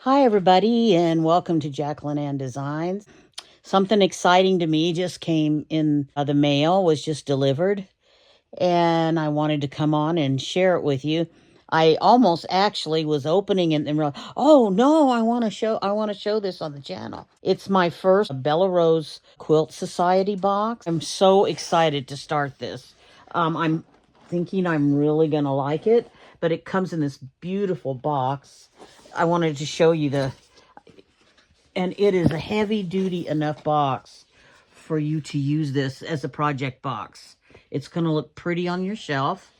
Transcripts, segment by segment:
Hi, everybody, and welcome to Jacqueline Ann Designs. Something exciting to me just came in the mail, was just delivered, and I wanted to come on and share it with you. I almost actually was opening it and realized, oh no, I want to show this on the channel. It's my first Bella Rose Quilt Society box. I'm so excited to start this. I'm thinking I'm really gonna like it, but it comes in this beautiful box. I wanted to show you and it is a heavy duty enough box for you to use this as a project box. It's going to look pretty on your shelf.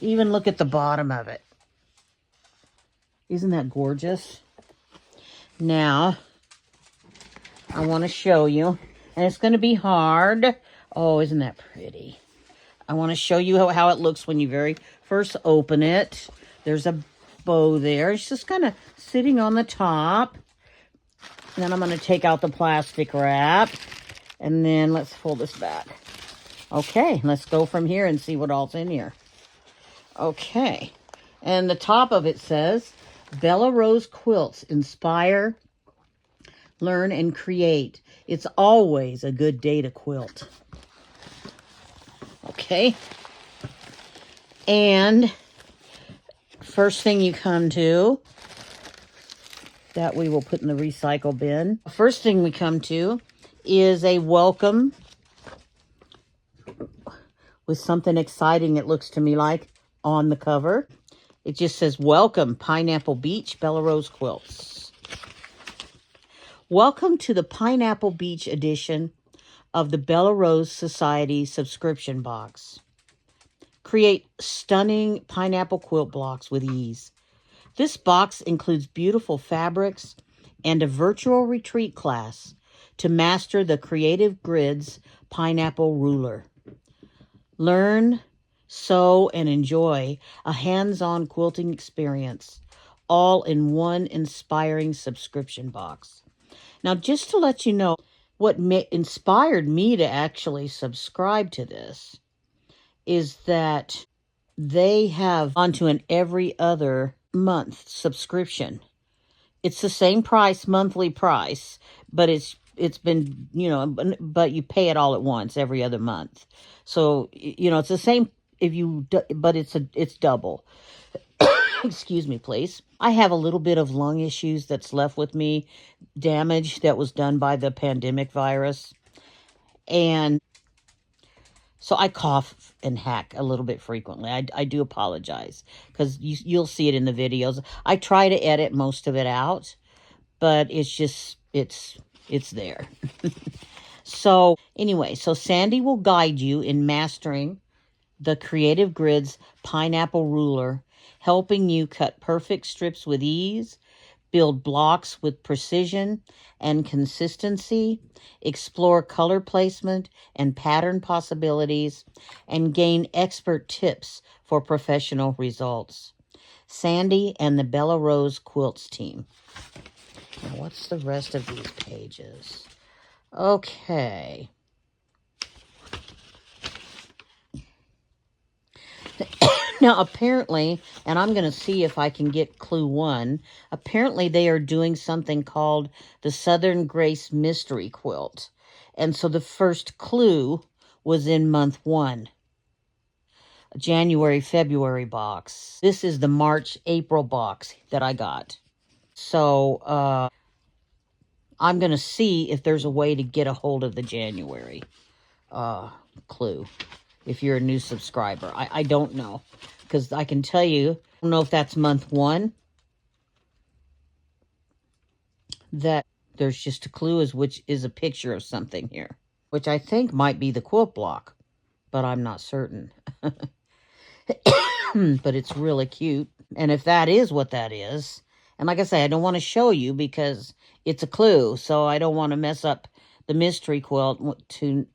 Even look at the bottom of it. Isn't that gorgeous? Now, I want to show you, and it's going to be hard. Oh, isn't that pretty? I want to show you how it looks when you very first open it. There's a bow there. It's just kind of sitting on the top. And then I'm going to take out the plastic wrap. And then let's pull this back. Okay, let's go from here and see what all's in here. Okay. And the top of it says, Bella Rose Quilts, inspire, learn, and create. It's always a good day to quilt. Okay. And first thing you come to, that we will put in the recycle bin. First thing we come to is a welcome with something exciting, it looks to me like, on the cover. It just says, welcome, Pineapple Beach Bella Rose Quilts. Welcome to the Pineapple Beach edition of the Bella Rose Society subscription box. Create stunning pineapple quilt blocks with ease. This box includes beautiful fabrics and a virtual retreat class to master the Creative Grids Pineapple Ruler. Learn, sew, and enjoy a hands-on quilting experience, all in one inspiring subscription box. Now, just to let you know, what inspired me to actually subscribe to this is that they have onto an every other month subscription. It's the same price, monthly price, but it's been, but you pay it all at once every other month. So, it's the same but it's double. Excuse me, please. I have a little bit of lung issues that's left with me, damage that was done by the pandemic virus. And so I cough and hack a little bit frequently. I do apologize because you'll see it in the videos. I try to edit most of it out, but it's just, it's there. So anyway, so Sandy will guide you in mastering the Creative Grids Pineapple Ruler, helping you cut perfect strips with ease, build blocks with precision and consistency, explore color placement and pattern possibilities, and gain expert tips for professional results. Sandy and the Bella Rose Quilts team. Now, what's the rest of these pages? Okay. Now, apparently, and I'm going to see if I can get clue 1, apparently they are doing something called the Southern Grace Mystery Quilt. And so the first clue was in month 1, January, February box. This is the March, April box that I got. So I'm going to see if there's a way to get a hold of the January clue. If you're a new subscriber, I don't know, because I can tell you, I don't know if that's month 1, that there's just a clue which is a picture of something here, which I think might be the quilt block, but I'm not certain. But it's really cute. And if that is what that is, and like I say, I don't want to show you because it's a clue, so I don't want to mess up the mystery quilt to,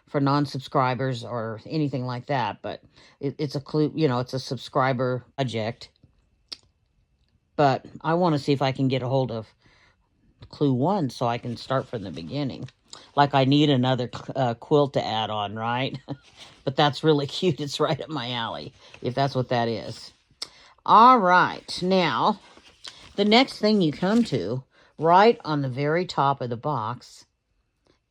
for non-subscribers or anything like that. But it's a clue, it's a subscriber project. But I want to see if I can get a hold of clue 1 so I can start from the beginning. Like I need another quilt to add on, right? But that's really cute. It's right up my alley, if that's what that is. All right, now, the next thing you come to, right on the very top of the box,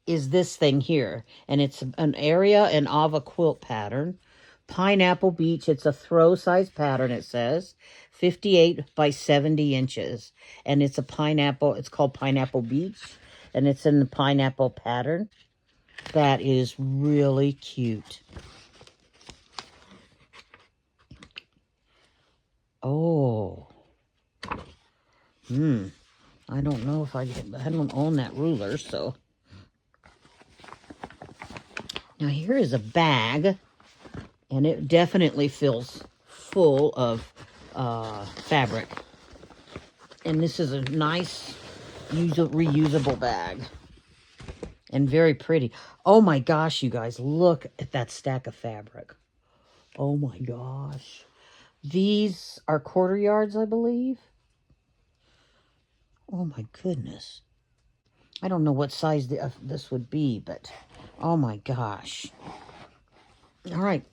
is this thing here. And it's an area and ava quilt pattern. Pineapple Beach. It's a throw size pattern, it says. 58 by 70 inches. And it's a pineapple. It's called Pineapple Beach. And it's in the pineapple pattern. That is really cute. Oh. I don't know if I don't own that ruler, so. Now here is a bag, and it definitely feels full of fabric. And this is a nice reusable bag. And very pretty. Oh my gosh, you guys, look at that stack of fabric. Oh my gosh. These are quarter yards, I believe. Oh my goodness. I don't know what size this would be, but oh my gosh. All right.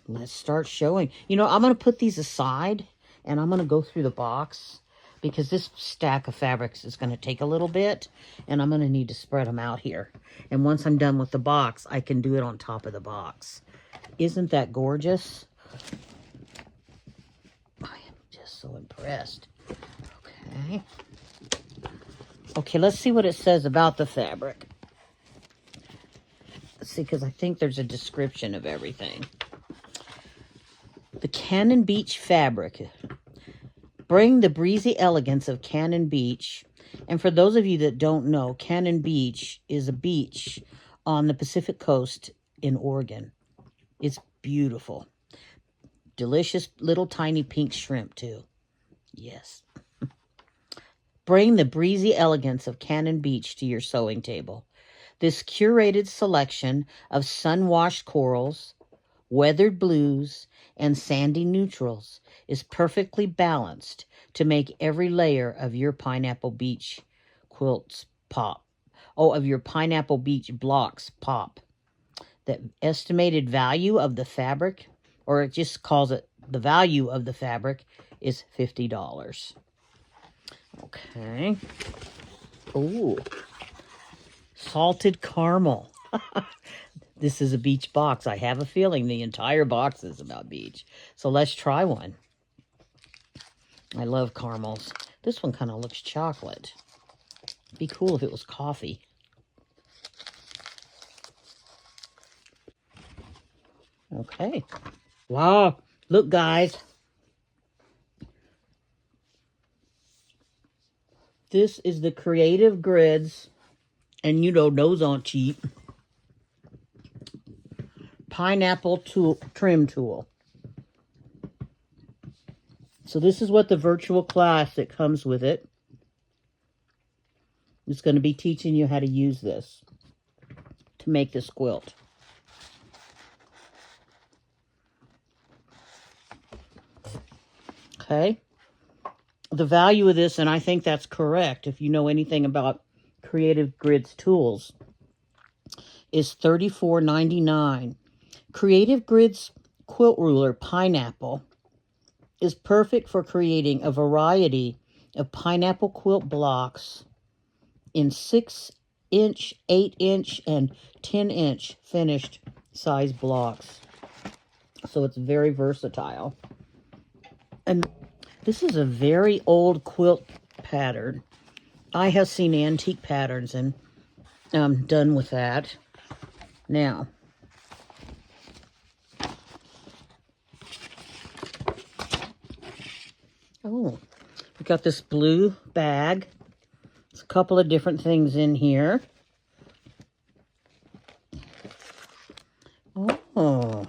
Let's start showing. You know, I'm going to put these aside, and I'm going to go through the box, because this stack of fabrics is going to take a little bit, and I'm going to need to spread them out here. And once I'm done with the box, I can do it on top of the box. Isn't that gorgeous? I am just so impressed. Okay. Okay, let's see what it says about the fabric. Let's see, because I think there's a description of everything. The Cannon Beach fabric. Bring the breezy elegance of Cannon Beach. And for those of you that don't know, Cannon Beach is a beach on the Pacific coast in Oregon. It's beautiful. Delicious little tiny pink shrimp, too. Yes. Bring the breezy elegance of Cannon Beach to your sewing table. This curated selection of sun-washed corals, weathered blues, and sandy neutrals is perfectly balanced to make every layer of your Pineapple Beach quilts pop. Oh, of your Pineapple Beach blocks pop. The estimated value of the fabric, or it just calls it the value of the fabric, is $50. Okay. Ooh. Salted caramel. This is a beach box. I have a feeling the entire box is about beach. So let's try one. I love caramels. This one kind of looks chocolate. It'd be cool if it was coffee. Okay. Wow. Look, guys. This is the Creative Grids. And you know, those aren't cheap. Pineapple trim tool. So this is what the virtual class that comes with it is going to be teaching you how to use this to make this quilt. Okay. The value of this, and I think that's correct if you know anything about Creative Grids tools, is $34.99. Creative Grids quilt ruler Pineapple is perfect for creating a variety of pineapple quilt blocks in 6-inch, 8-inch, and 10-inch finished size blocks. So it's very versatile. And this is a very old quilt pattern. I have seen antique patterns, and I'm done with that. Now, oh, we got this blue bag. There's a couple of different things in here. Oh.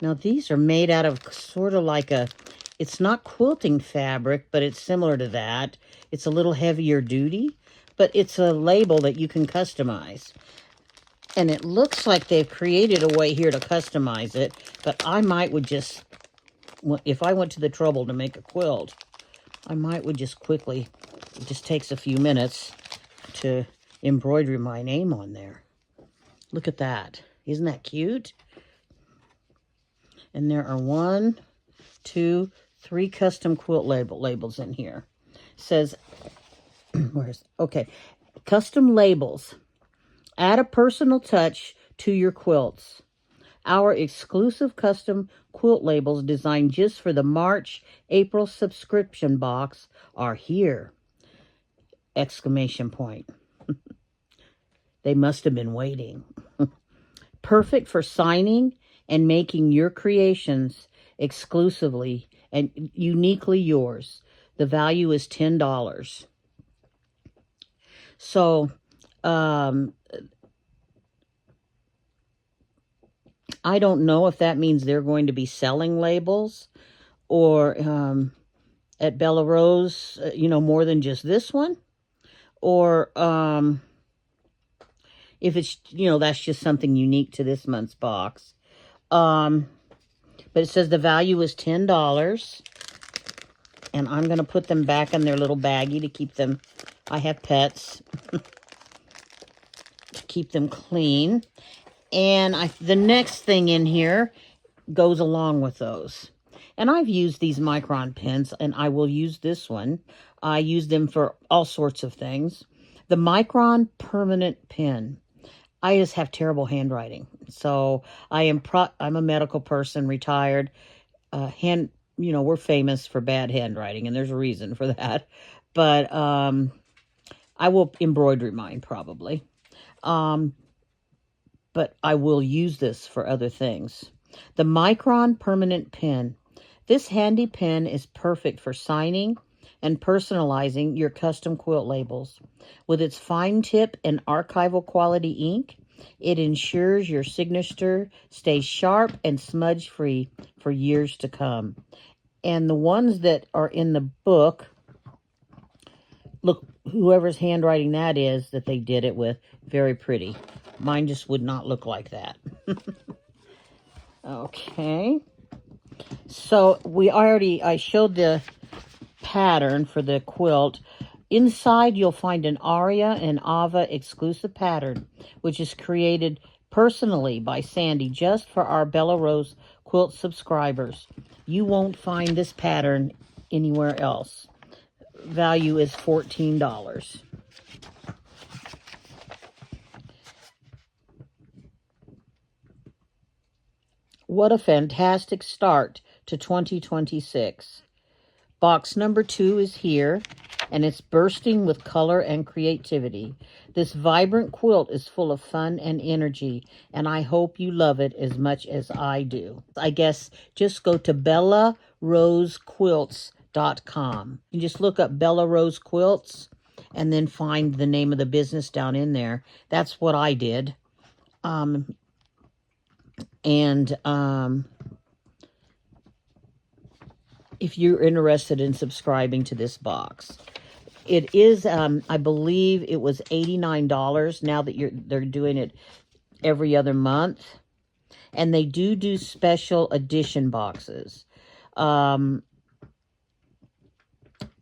Now, these are made out of sort of like a, it's not quilting fabric, but it's similar to that. It's a little heavier duty, but it's a label that you can customize. And it looks like they've created a way here to customize it, but I might would just, if I went to the trouble to make a quilt, I might would just quickly, it just takes a few minutes to embroider my name on there. Look at that. Isn't that cute? And there are 1, three custom quilt labels in here. It says, okay, custom labels. Add a personal touch to your quilts. Our exclusive custom quilt labels designed just for the March-April subscription box are here! Exclamation point. They must have been waiting. Perfect for signing and making your creations exclusively and uniquely yours. The value is $10. So, I don't know if that means they're going to be selling labels or at Bella Rose, more than just this one. Or if it's, that's just something unique to this month's box. But it says the value is $10. And I'm going to put them back in their little baggie to keep them, I have pets, to keep them clean. And the next thing in here goes along with those. And I've used these micron pens, and I will use this one. I use them for all sorts of things. The micron permanent pen. I just have terrible handwriting. So I'm a medical person, retired. We're famous for bad handwriting, and there's a reason for that. But I will embroider mine probably. But I will use this for other things. The Micron Permanent Pen. This handy pen is perfect for signing and personalizing your custom quilt labels. With its fine tip and archival quality ink, it ensures your signature stays sharp and smudge-free for years to come. And the ones that are in the book, look, whoever's handwriting that is that they did it with, very pretty. Mine just would not look like that. Okay. So I showed the pattern for the quilt. Inside, you'll find an Aria and Ava exclusive pattern, which is created personally by Sandy just for our Bella Rose quilt subscribers. You won't find this pattern anywhere else. Value is $14. What a fantastic start to 2026. Box number 2 is here, and it's bursting with color and creativity. This vibrant quilt is full of fun and energy, and I hope you love it as much as I do. I guess just go to bellarosequilts.com. You just look up Bella Rose Quilts and then find the name of the business down in there. That's what I did. If you're interested in subscribing to this box, it is, I believe it was $89 now that they're doing it every other month. And they do special edition boxes.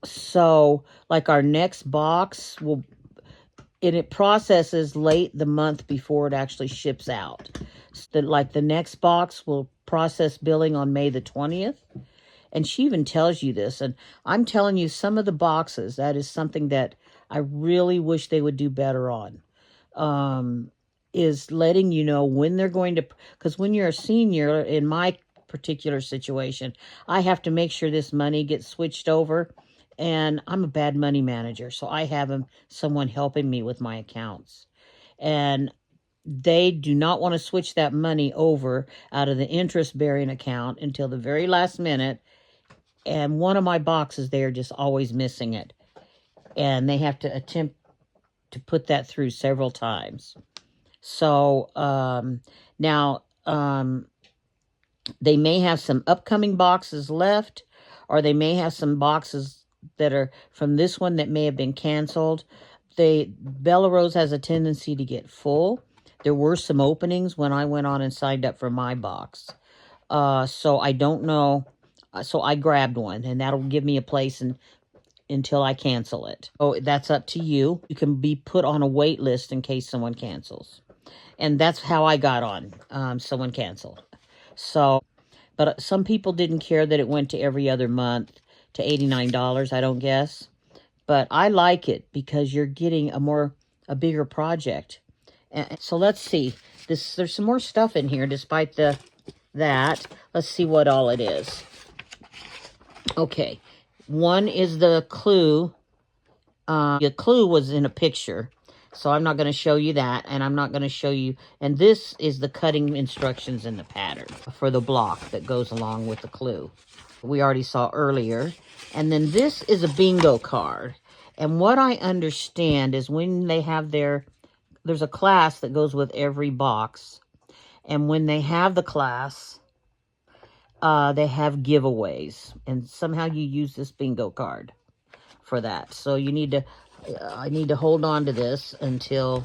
So, like our next box it processes late the month before it actually ships out. So the next box will process billing on May the 20th. And she even tells you this. And I'm telling you, some of the boxes, that is something that I really wish they would do better on. Is letting you know when they're going to, because when you're a senior, in my particular situation, I have to make sure this money gets switched over. And I'm a bad money manager, so I have someone helping me with my accounts. And they do not want to switch that money over out of the interest-bearing account until the very last minute. And one of my boxes, they're just always missing it. And they have to attempt to put that through several times. So now they may have some upcoming boxes left, or they may have some boxes that are from this one that may have been canceled. Bella Rose has a tendency to get full. There were some openings when I went on and signed up for my box. So I don't know. So I grabbed one, and that'll give me a place until I cancel it. Oh, that's up to you. You can be put on a wait list in case someone cancels. And that's how I got on. Someone canceled. So, But some people didn't care that it went to every other month to $89, I don't guess. But I like it because you're getting a bigger project. And so let's see. There's some more stuff in here despite that. Let's see what all it is. Okay. One is the clue. The clue was in a picture. So I'm not going to show you that, and I'm not going to show you, and this is the cutting instructions in the pattern for the block that goes along with the clue. We already saw earlier. And then this is a bingo card. And what I understand is when they have there's a class that goes with every box. And when they have the class, they have giveaways. And somehow you use this bingo card for that. So you need to, I need to hold on to this until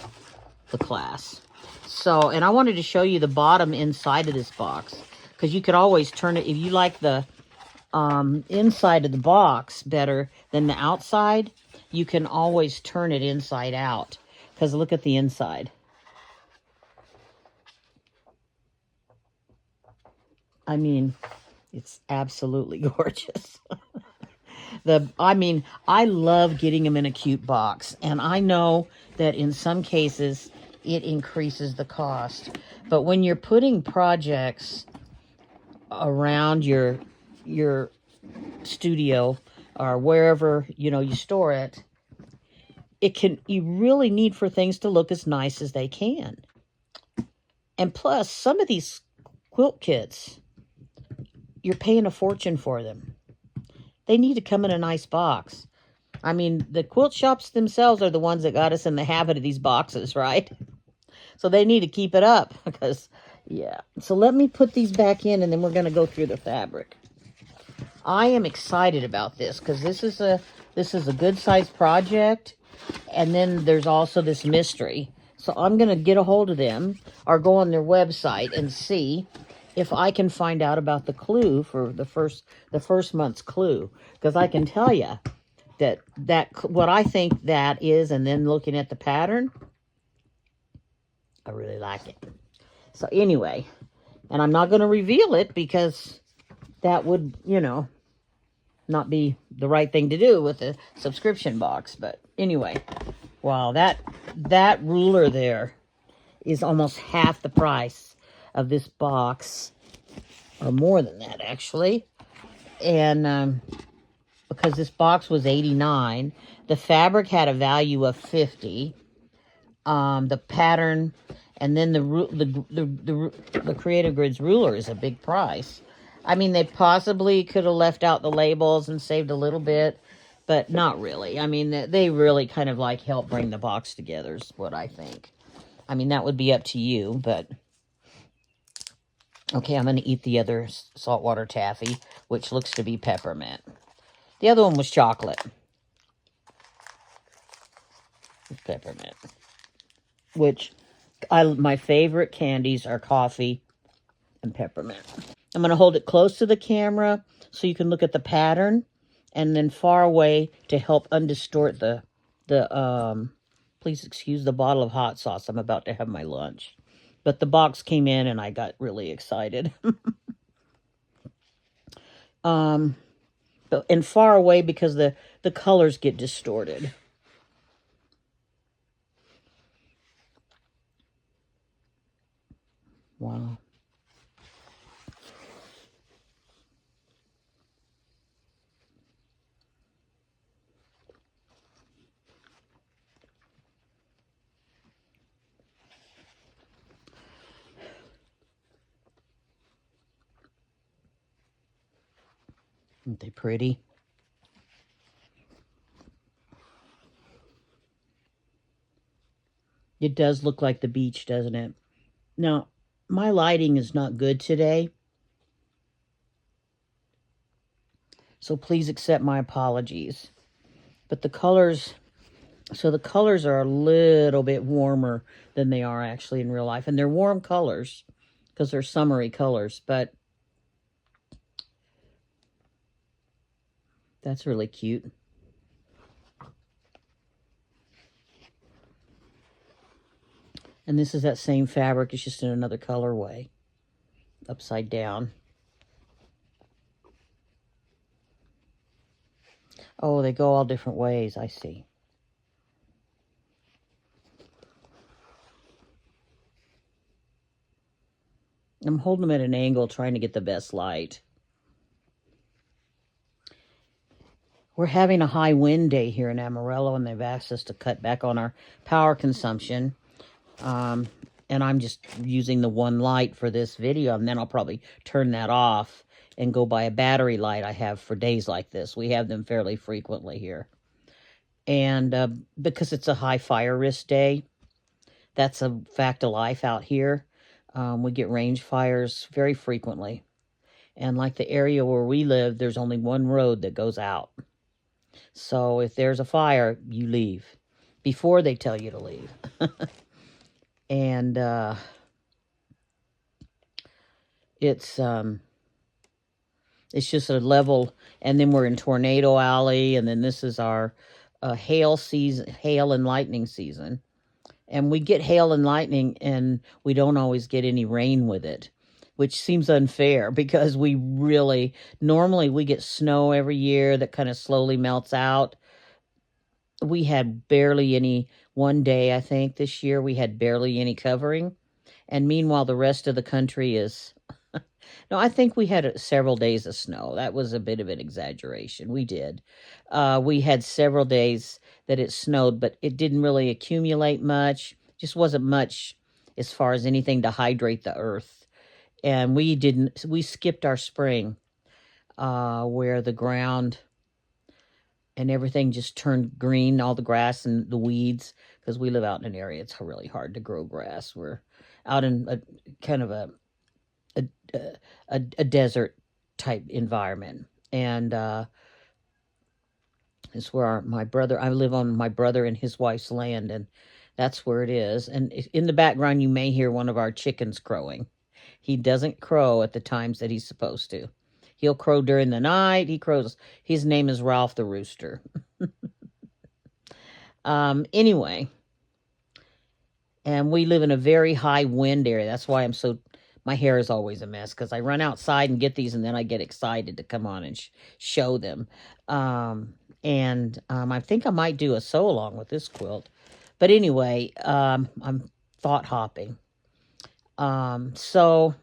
the class. So, and I wanted to show you the bottom inside of this box, because you could always turn it, if you like the inside of the box better than the outside, you can always turn it inside out, because look at the inside. I mean, it's absolutely gorgeous. I love getting them in a cute box, and I know that in some cases it increases the cost. But when you're putting projects around your studio or wherever, you store it, you really need for things to look as nice as they can. And plus, some of these quilt kits, you're paying a fortune for them. They need to come in a nice box. I mean, the quilt shops themselves are the ones that got us in the habit of these boxes, right? So they need to keep it up because, yeah. So let me put these back in, and then we're going to go through the fabric. I am excited about this because this is a good-sized project, and then there's also this mystery. So I'm going to get a hold of them or go on their website and see if I can find out about the clue for the first month's clue, because I can tell you that what I think that is, and then looking at the pattern, I really like it. So anyway, and I'm not going to reveal it because that would, not be the right thing to do with a subscription box. But anyway, wow, that ruler there is almost half the price of this box, or more than that actually. And because this box was $89, the fabric had a value of $50. The pattern, and then the Creative Grids ruler is a big price. I mean, they possibly could have left out the labels and saved a little bit, but not really. I mean, they really kind of like help bring the box together is what I think. I mean, that would be up to you, but okay, I'm going to eat the other saltwater taffy, which looks to be peppermint. The other one was chocolate. Peppermint. Which, my favorite candies are coffee and peppermint. I'm going to hold it close to the camera so you can look at the pattern, and then far away to help undistort please excuse the bottle of hot sauce. I'm about to have my lunch. But the box came in and I got really excited. And far away because the colors get distorted. Wow. Aren't they pretty? It does look like the beach, doesn't it? Now, my lighting is not good today, so please accept my apologies. But the colors are a little bit warmer than they are actually in real life. And they're warm colors because they're summery colors, but that's really cute. And this is that same fabric. It's just in another colorway, upside down. Oh, they go all different ways. I see. I'm holding them at an angle, trying to get the best light. We're having a high wind day here in Amarillo, and they've asked us to cut back on our power consumption. And I'm just using the one light for this video, and then I'll probably turn that off and go buy a battery light I have for days like this. We have them fairly frequently here. And because it's a high fire risk day, that's a fact of life out here. We get range fires very frequently. And like the area where we live, there's only one road that goes out. So if there's a fire, you leave before they tell you to leave. And it's just a level, and then we're in Tornado Alley, and then this is our hail season, hail and lightning season. And we get hail and lightning, and we don't always get any rain with it, which seems unfair because we really, normally we get snow every year that kind of slowly melts out. We had barely any, one day I think this year we had barely any covering. And meanwhile, the rest of the country is, no, I think we had several days of snow. That was a bit of an exaggeration. We did. We had several days that it snowed, but it didn't really accumulate much. Just wasn't much as far as anything to hydrate the earth. And we skipped our spring, where the ground and everything just turned green, all the grass and the weeds, because we live out in an area it's really hard to grow grass. We're out in a kind of a desert type environment, and it's where my brother, I live on my brother and his wife's land, and that's where it is. And in the background you may hear one of our chickens crowing. He doesn't crow at the times that he's supposed to. He'll crow during the night. He crows. His name is Ralph the Rooster. Anyway, and we live in a very high wind area. That's why my hair is always a mess, because I run outside and get these, and then I get excited to come on and show them. I think I might do a sew along with this quilt. But anyway, I'm thought hopping. So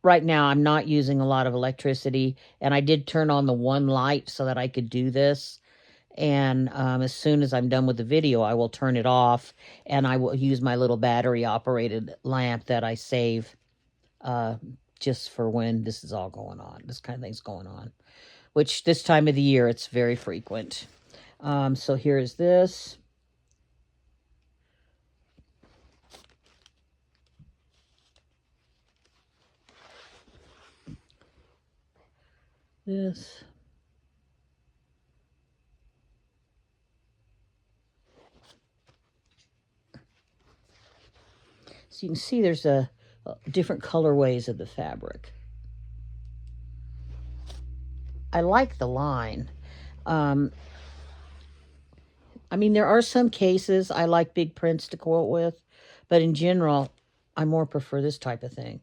right now I'm not using a lot of electricity, and I did turn on the one light so that I could do this. And as soon as I'm done with the video, I will turn it off, and I will use my little battery-operated lamp that I save just for when this is all going on. This kind of thing's going on, which this time of the year, it's very frequent. So here's this. This. So you can see there's a different colorways of the fabric. I like the line. I mean, there are some cases I like big prints to quilt with, but in general, I more prefer this type of thing.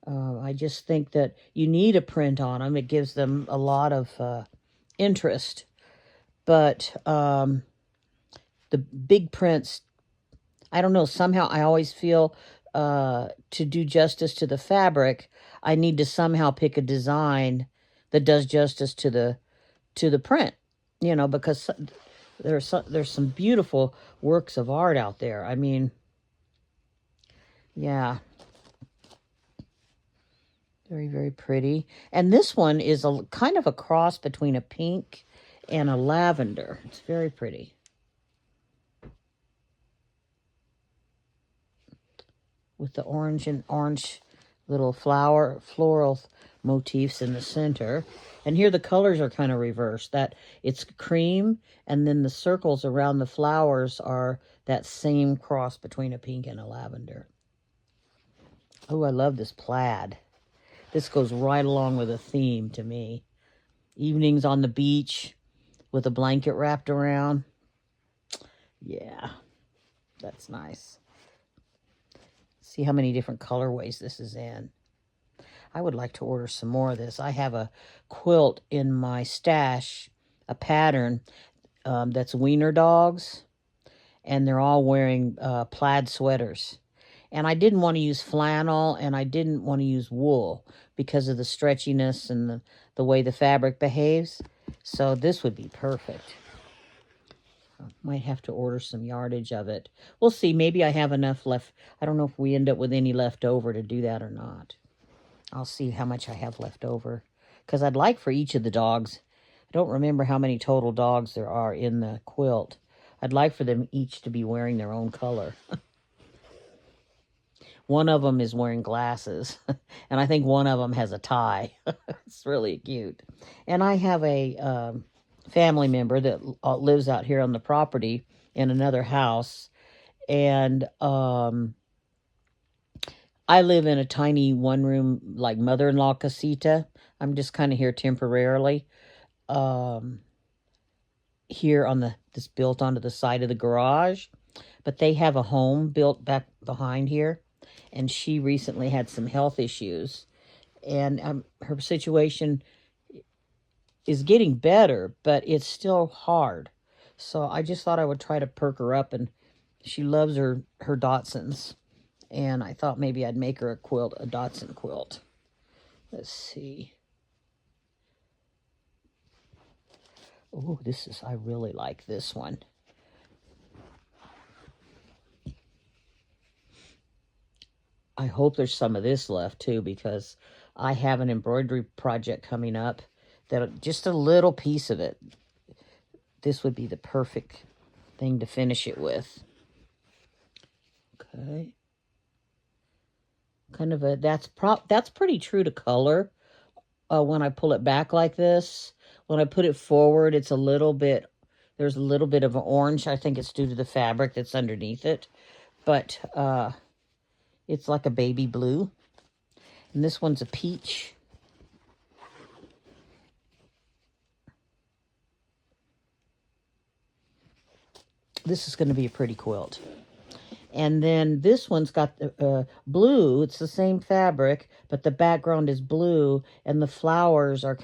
I just think that you need a print on them. It gives them a lot of interest. But the big prints, I don't know, somehow I always feel to do justice to the fabric, I need to somehow pick a design that does justice to the print, because there's some beautiful works of art out there. I mean, yeah. Very, very pretty. And this one is a kind of a cross between a pink and a lavender. It's very pretty. With the orange little floral motifs in the center. And here the colors are kind of reversed. That it's cream, and then the circles around the flowers are that same cross between a pink and a lavender. Oh, I love this plaid. This goes right along with a theme to me. Evenings on the beach with a blanket wrapped around. Yeah, that's nice. See how many different colorways this is in. I would like to order some more of this. I have a quilt in my stash, a pattern that's wiener dogs, and they're all wearing plaid sweaters. And I didn't want to use flannel, and I didn't want to use wool because of the stretchiness and the way the fabric behaves. So this would be perfect. Might have to order some yardage of it. We'll see. Maybe I have enough left. I don't know if we end up with any left over to do that or not. I'll see how much I have left over. Because I'd like for each of the dogs. I don't remember how many total dogs there are in the quilt. I'd like for them each to be wearing their own color. One of them is wearing glasses. And I think one of them has a tie. It's really cute. And I have a family member that lives out here on the property in another house. And I live in a tiny one-room, like, mother-in-law casita. I'm just kind of here temporarily. Here on this built onto the side of the garage. But they have a home built back behind here. And she recently had some health issues. And her situation is getting better, but it's still hard. So I just thought I would try to perk her up. And she loves her Dotsons. And I thought maybe I'd make her a quilt, a Dotson quilt. Let's see. Oh, I really like this one. I hope there's some of this left too, because I have an embroidery project coming up that just a little piece of it. This would be the perfect thing to finish it with. Okay. Kind of that's pretty true to color. When I pull it back like this, when I put it forward, there's a little bit of an orange. I think it's due to the fabric that's underneath it, but it's like a baby blue. And this one's a peach. This is going to be a pretty quilt. And then this one's got the blue. It's the same fabric, but the background is blue, and the flowers are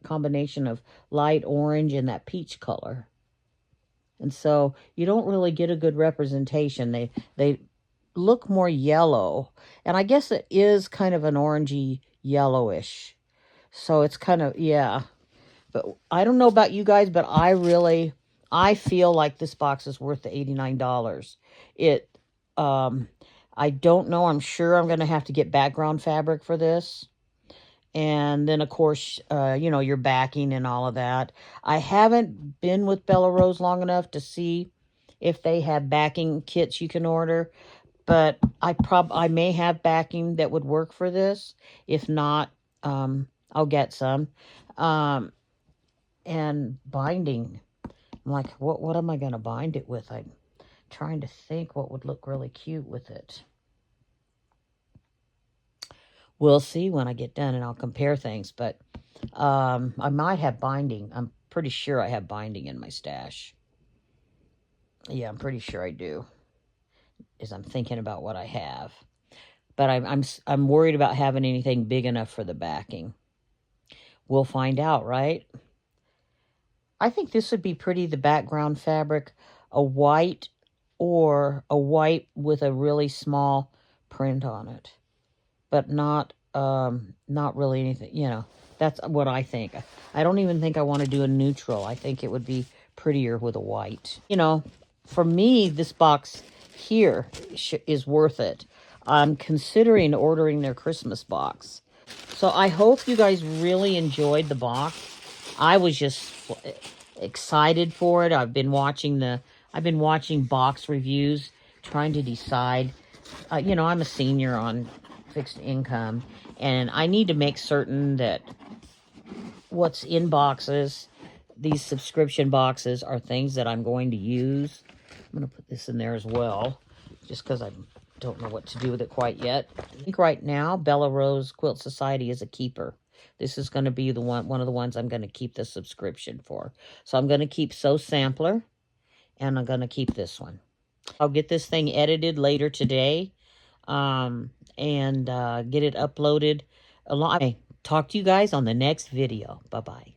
combination of light orange and that peach color. And so you don't really get a good representation. They look more yellow, and I guess it is kind of an orangey yellowish. So it's kind of, yeah. But I don't know about you guys, but I feel like this box is worth the $89. I don't know. I'm sure I'm going to have to get background fabric for this. And then, of course, your backing and all of that. I haven't been with Bella Rose long enough to see if they have backing kits you can order. But I may have backing that would work for this. If not, I'll get some. And binding. I'm like, what am I going to bind it with? I'm trying to think what would look really cute with it. We'll see when I get done, and I'll compare things. But I might have binding. I'm pretty sure I have binding in my stash. Yeah, I'm pretty sure I do, as I'm thinking about what I have. But I'm worried about having anything big enough for the backing. We'll find out, right? I think this would be pretty, the background fabric, a white or a white with a really small print on it. But not really anything, that's what I think. I don't even think I want to do a neutral. I think it would be prettier with a white. For me, this box here is worth it. I'm considering ordering their Christmas box. So I hope you guys really enjoyed the box. I was just excited for it. I've been watching box reviews, trying to decide. I'm a senior on fixed income, and I need to make certain that what's in boxes, these subscription boxes, are things that I'm going to use. I'm going to put this in there as well, just because I don't know what to do with it quite yet. I think right now, Bella Rose Quilt Society is a keeper. This is going to be one of the ones I'm going to keep the subscription for. So I'm going to keep Sew Sampler, and I'm going to keep this one. I'll get this thing edited later today, and get it uploaded Talk to you guys on the next video. Bye-bye.